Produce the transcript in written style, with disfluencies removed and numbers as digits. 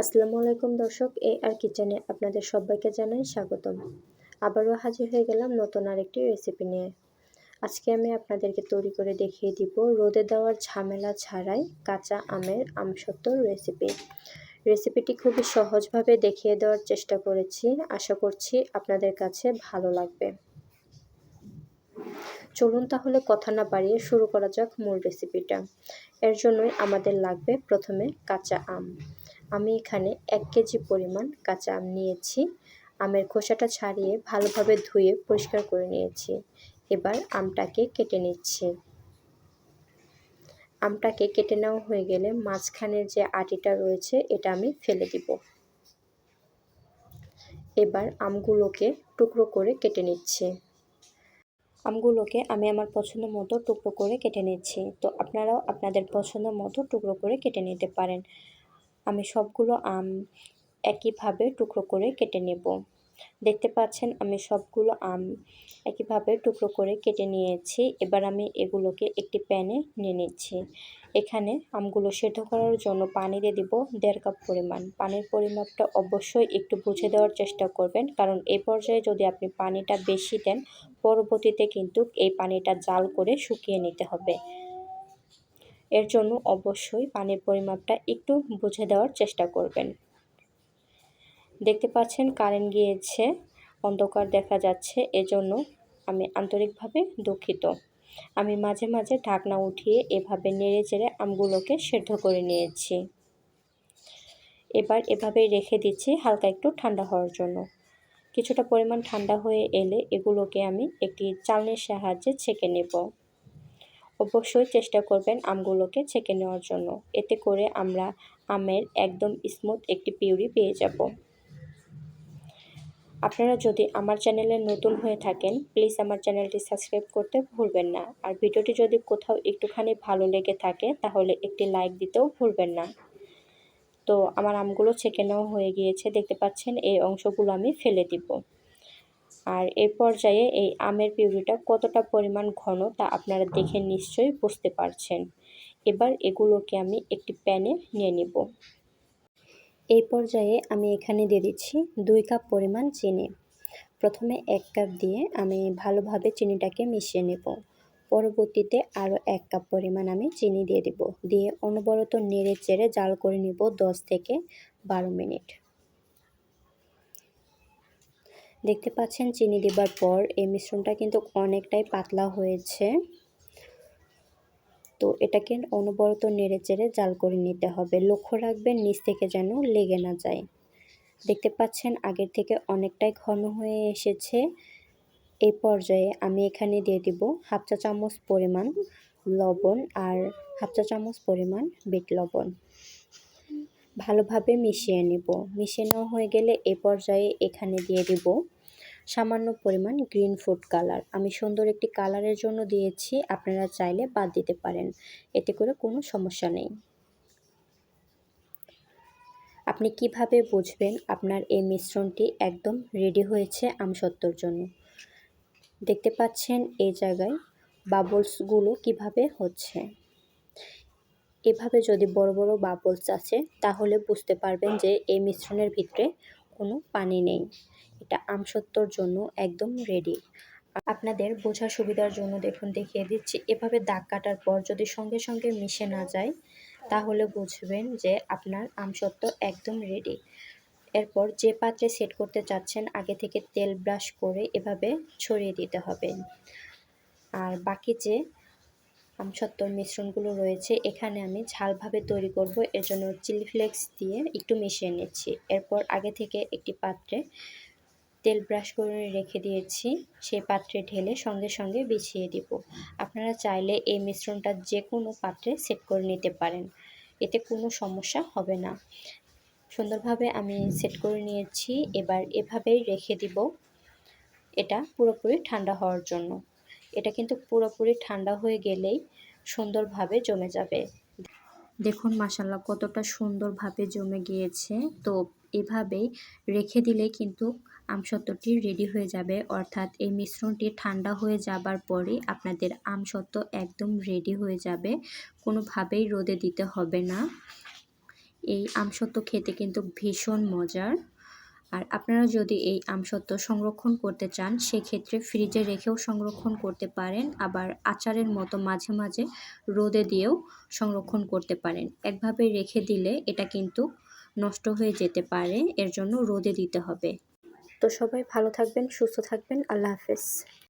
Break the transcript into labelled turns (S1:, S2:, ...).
S1: আসসালামু আলাইকুম দর্শক, আর কিচেনে আপনাদের সবাইকে জানাই স্বাগতম। আবারও হাজির হয়ে গেলাম নতুন আরেকটি রেসিপি নিয়ে। আজকে আমি আপনাদেরকে তৈরি করে দেখিয়ে দিব রোদে দেওয়ার ঝামেলা ছাড়াই কাঁচা আমের আমসত্ত্বর রেসিপি। রেসিপিটি খুবই সহজভাবে দেখিয়ে দেওয়ার চেষ্টা করেছি, আশা করছি আপনাদের কাছে ভালো লাগবে। চলুন তাহলে কথা না বাড়িয়ে শুরু করা যাক মূল রেসিপিটা। এর জন্যই আমাদের লাগবে প্রথমে কাঁচা আম। আমি এখানে 1 কেজি পরিমাণ কাঁচা আম নিয়েছি। আমের খোসাটা ছাড়িয়ে ভালোভাবে ধুয়ে পরিষ্কার করে নিয়েছি। এবার আমটাকে কেটে নিচ্ছি। আমটাকে কেটে নেওয়া হয়ে গেলে মাঝখানের যে আটিটা রয়েছে এটা আমি ফেলে দিব। এবার আমগুলোকে টুকরো করে কেটে নিচ্ছি। আমগুলোকে আমি আমার পছন্দ মতো টুকরো করে কেটে নিচ্ছি। তো আপনারাও আপনাদের পছন্দ মতো টুকরো করে কেটে নিতে পারেন। আমি সবগুলো আম একইভাবে টুকরো করে কেটে নেব। দেখতে পাচ্ছেন আমি সবগুলো আম একইভাবে টুকরো করে কেটে নিয়েছি। এবার আমি এগুলোকে একটি প্যানে নিয়ে নিচ্ছি। এখানে আমগুলো সেদ্ধ করার জন্য পানি দিয়ে দিব 1.5 কাপ পরিমাণ। পানির পরিমাপটা অবশ্যই একটু বুঝে দেওয়ার চেষ্টা করবেন, কারণ এই পর্যায়ে যদি আপনি পানিটা বেশি দেন পরবর্তীতে কিন্তু এই পানিটা জাল করে শুকিয়ে নিতে হবে। এর জন্য অবশ্যই পানির পরিমাপটা একটু বুঝে দেওয়ার চেষ্টা করবেন। দেখতে পাচ্ছেন কারেন্ট গিয়েছে, অন্ধকার দেখা যাচ্ছে, এজন্য আমি আন্তরিকভাবে দুঃখিত। আমি মাঝে মাঝে ঢাকনা উঠিয়ে এভাবে নেড়ে চেড়ে আমগুলোকে সেদ্ধ করে নিয়েছি। এবার এভাবেই রেখে দিচ্ছি হালকা একটু ঠান্ডা হওয়ার জন্য। কিছুটা পরিমাণ ঠান্ডা হয়ে এলে এগুলোকে আমি একটি চালনির সাহায্যে ছেঁকে নেব। অবশ্যই চেষ্টা করবেন আমগুলোকে ছেঁকে নেওয়ার জন্য, এতে করে আমরা আমের একদম স্মুথ একটি পিউরি পেয়ে যাব। আপনারা যদি আমার চ্যানেলে নতুন হয়ে থাকেন প্লিজ আমার চ্যানেলটি সাবস্ক্রাইব করতে ভুলবেন না। আর ভিডিওটি যদি কোথাও একটুখানি ভালো লেগে থাকে তাহলে একটি লাইক দিতেও ভুলবেন না। তো আমার আমগুলো ছেঁকে নেওয়া হয়ে গিয়েছে, দেখতে পাচ্ছেন এই অংশগুলো আমি ফেলে দিব। আর এই পর্যায়ে এই আমের পিউরিটা কতটা পরিমাণ ঘন তা আপনারা দেখে নিশ্চয়ই বুঝতে পারছেন। এবার এগুলোকে আমি একটি প্যানে নিয়ে নেব। এই পর্যায়ে আমি এখানে দিয়ে দিচ্ছি 2 কাপ পরিমাণ চিনি। প্রথমে 1 কাপ দিয়ে আমি ভালোভাবে চিনিটাকে মিশিয়ে নেব। পরবর্তীতে আরও 1 কাপ পরিমাণ আমি চিনি দিয়ে দেব। দিয়ে অনবরত নেড়ে চেড়ে জাল করে নেব 10 থেকে 12 মিনিট। দেখতে পাচ্ছেন চিনি দেবার পর এই মিশ্রণটা কিন্তু অনেকটাই পাতলা হয়েছে। তো এটাকে অনবরত নেড়ে চেড়ে জাল করে নিতে হবে। লক্ষ্য রাখবেন নিচ থেকে যেন লেগে না যায়। দেখতে পাচ্ছেন আগের থেকে অনেকটাই ঘন হয়ে এসেছে। এই পর্যায়ে আমি এখানে দিয়ে দিব 1/2 চা চামচ পরিমাণ লবণ আর 1/2 চা চামচ পরিমাণ বিট লবণ। ভালোভাবে মিশিয়ে নেব। মিশিয়ে নেওয়া হয়ে গেলে এই পর্যায়ে এখানে দিয়ে দিব সামান্য পরিমাণ গ্রিন ফুড কালার। আমি সুন্দর একটি কালারের জন্য দিয়েছি, আপনারা চাইলে বাদ দিতে পারেন, এতে করে কোনো সমস্যা নেই। আপনি কিভাবে বুঝবেন আপনার এই মিশ্রণটি একদম রেডি হয়েছে আমসত্ত্বর জন্য? দেখতে পাচ্ছেন এই জায়গায় বাবলসগুলো কিভাবে হচ্ছে। এভাবে যদি বড় বড় বাবলস আছে তাহলে বুঝতে পারবেন যে এই মিশ্রণের ভিতরে কোনো পানি নেই। এটা আমসত্ত্বর জন্য একদম রেডি। আপনাদের বোঝার সুবিধার জন্য দেখুন দেখিয়ে দিচ্ছি। এভাবে দাগ কাটার পর যদি সঙ্গে সঙ্গে মিশে না যায় তাহলে বুঝবেন যে আপনার আমসত্ত্ব একদম রেডি। এরপর যে পাত্রে সেট করতে চাচ্ছেন আগে থেকে তেল ব্রাশ করে এভাবে ছড়িয়ে দিতে হবে। আর বাকি যে আমসত্ত্বর মিশ্রণগুলো রয়েছে এখানে আমি ঝালভাবে তৈরি করব, এর জন্য চিলি ফ্লেক্স দিয়ে একটু মিশিয়ে নিচ্ছি। এরপর আগে থেকে একটি পাত্রে তেল ব্রাশ করে রেখে দিয়েছি, সেই পাত্রে ঢেলে সঙ্গে সঙ্গে বিছিয়ে দিব। আপনারা চাইলে এই মিশ্রণটা যে কোনো পাত্রে সেট করে নিতে পারেন, এতে কোনো সমস্যা হবে না। সুন্দরভাবে আমি সেট করে নিয়েছি। এবার এভাবেই রেখে দিব এটা পুরোপুরি ঠান্ডা হওয়ার জন্য। এটা কিন্তু পুরোপুরি ঠান্ডা হয়ে গেলেই সুন্দরভাবে জমে যাবে। দেখুন মাশাআল্লাহ কতটা সুন্দরভাবে জমে গিয়েছে। তো এভাবেই রেখে দিলে কিন্তু আমসত্ত্বটি রেডি হয়ে যাবে, অর্থাৎ এই মিশ্রণটি ঠান্ডা হয়ে যাবার পরেই আপনাদের আমসত্ত্ব একদম রেডি হয়ে যাবে। কোনোভাবেই রোদে দিতে হবে না। এই আমসত্ত্ব খেতে কিন্তু ভীষণ মজার। আর আপনারা যদি এই আমসত্ত্ব সংরক্ষণ করতে চান সেক্ষেত্রে ফ্রিজে রেখেও সংরক্ষণ করতে পারেন, আবার আচারের মতো মাঝে মাঝে রোদে দিয়েও সংরক্ষণ করতে পারেন। একভাবে রেখে দিলে এটা কিন্তু নষ্ট হয়ে যেতে পারে, এর জন্য রোদে দিতে হবে। তো সবাই ভালো থাকবেন, সুস্থ থাকবেন। আল্লাহ হাফেজ।